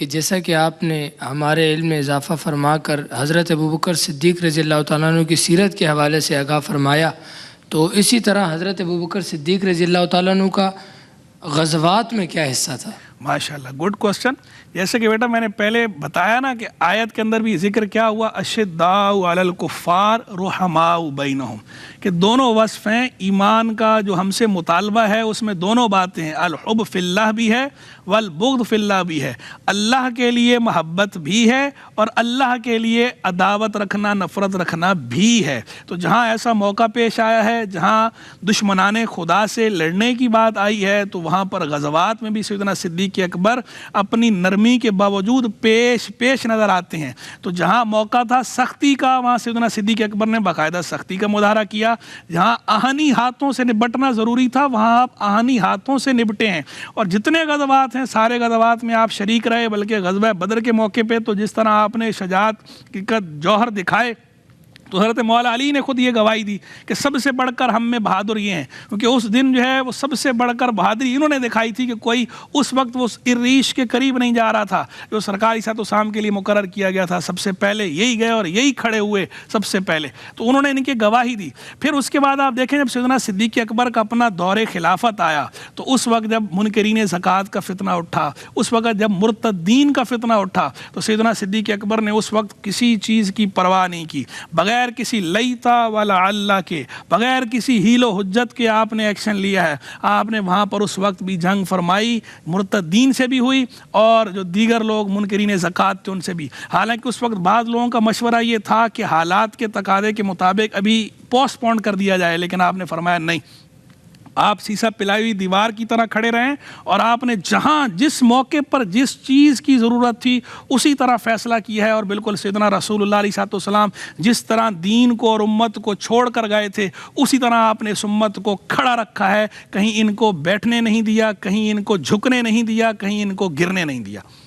کہ جیسا کہ آپ نے ہمارے علم میں اضافہ فرما کر حضرت ابوبکر صدیق رضی اللہ تعالیٰ عنہ کی سیرت کے حوالے سے آگاہ فرمایا، تو اسی طرح حضرت ابوبکر صدیق رضی اللہ تعالیٰ عنہ کا غزوات میں کیا حصہ تھا؟ ماشاءاللہ، گڈ کوسچن۔ جیسے کہ بیٹا میں نے پہلے بتایا نا کہ آیت کے اندر بھی ذکر کیا ہوا، اشداء علی الکفار رحماء بینہم، کہ دونوں وصف ہیں ایمان کا جو ہم سے مطالبہ ہے، اس میں دونوں باتیں ہیں، الحب فی اللہ بھی ہے والبغض فی اللہ بھی ہے، اللہ کے لیے محبت بھی ہے اور اللہ کے لیے عداوت رکھنا، نفرت رکھنا بھی ہے۔ تو جہاں ایسا موقع پیش آیا ہے جہاں دشمنان خدا سے لڑنے کی بات آئی ہے، تو وہاں پر غزوات میں بھی سیدنا صدیق اکبر اپنی نرمی کے باوجود پیش نظر آتے ہیں۔ تو جہاں موقع تھا سختی کا، وہاں سیدنا صدیق اکبر نے باقاعدہ سختی کا مظاہرہ کیا۔ جہاں آہنی ہاتھوں سے نپٹنا ضروری تھا، وہاں آپ آہنی ہاتھوں سے نپٹے ہیں۔ اور جتنے غزوات ہیں سارے غزوات میں آپ شریک رہے، بلکہ غزوہ بدر کے موقع پہ تو جس طرح آپ نے شجاعت کا جوہر دکھائے، تو حضرت مولا علی نے خود یہ گواہی دی کہ سب سے بڑھ کر ہم میں بہادر یہ ہیں، کیونکہ اس دن جو ہے وہ سب سے بڑھ کر بہادری انہوں نے دکھائی تھی کہ کوئی اس وقت وہ عریش کے قریب نہیں جا رہا تھا جو سرکاری صلاۃ والسلام کے لیے مقرر کیا گیا تھا، سب سے پہلے یہی گئے اور یہی کھڑے ہوئے سب سے پہلے، تو انہوں نے ان کی گواہی دی۔ پھر اس کے بعد آپ دیکھیں جب سیدنا صدیق اکبر کا اپنا دور خلافت آیا، تو اس وقت جب منکرین زکوٰۃ کا فتنہ اٹھا، اس وقت جب مرتدین کا فتنہ اٹھا، تو سیدنا صدیق اکبر نے اس وقت کسی چیز کی پرواہ نہیں کی، بغیر کسی لیتا والا اللہ کے، بغیر کسی حیل و حجت کے آپ نے ایکشن لیا ہے۔ آپ نے وہاں پر اس وقت بھی جنگ فرمائی، مرتدین سے بھی ہوئی اور جو دیگر لوگ منکرین زکوٰۃ تھے ان سے بھی۔ حالانکہ اس وقت بعض لوگوں کا مشورہ یہ تھا کہ حالات کے تقاضے کے مطابق ابھی پوسٹ پون کر دیا جائے، لیکن آپ نے فرمایا نہیں، آپ سیسا پلائی ہوئی دیوار کی طرح کھڑے رہیں، اور آپ نے جہاں جس موقع پر جس چیز کی ضرورت تھی اسی طرح فیصلہ کیا ہے، اور بالکل سیدنا رسول اللہ علیہ السلام جس طرح دین کو اور امت کو چھوڑ کر گئے تھے اسی طرح آپ نے اس امت کو کھڑا رکھا ہے، کہیں ان کو بیٹھنے نہیں دیا، کہیں ان کو جھکنے نہیں دیا، کہیں ان کو گرنے نہیں دیا۔